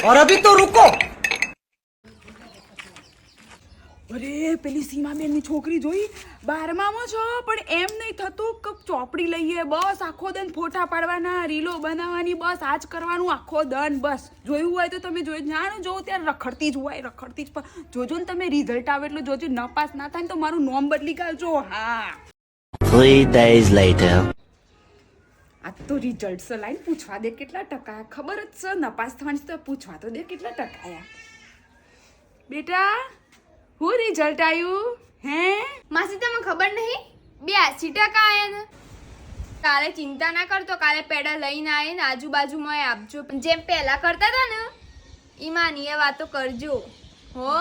और अभी तो रुको। અરે પેલી સીમાબેનની છોકરી જોઈ 12મામાં છો પણ એમ નહીં થતું કે ચોપડી લઈએ બસ આખો દન ફોટા પાડવાના રીલો બનાવવાની બસ આજ કરવાનું આખો દન બસ જોયું હોય તો તમે જોઈ જાણો જો ત્યારે રખડતી જ હોય રખડતી જ પણ જોજો ને તમે રિઝલ્ટ આવે એટલે જોજો ન પાસ ના થાય ને તો મારું નામ બદલી કાઢજો. હા 3 days later. આ તો રિઝલ્ટ લાઈને પૂછવા દે કેટલા ટકા ખબર જ છે નપાસ થવાની તો પૂછવા તો દે કેટલા ટકા આયા બેટા. હું રિઝલ્ટ આવ્યું હે માસી તમને ખબર નહીં 82% આયા ને. કાલે ચિંતા ના કરતો કાલે પેડા લઈને આવીએ ને આજુબાજુમાં આપજો જેમ પહેલા કરતા હતા ને ઈમાની એ વાતો કરજો હો.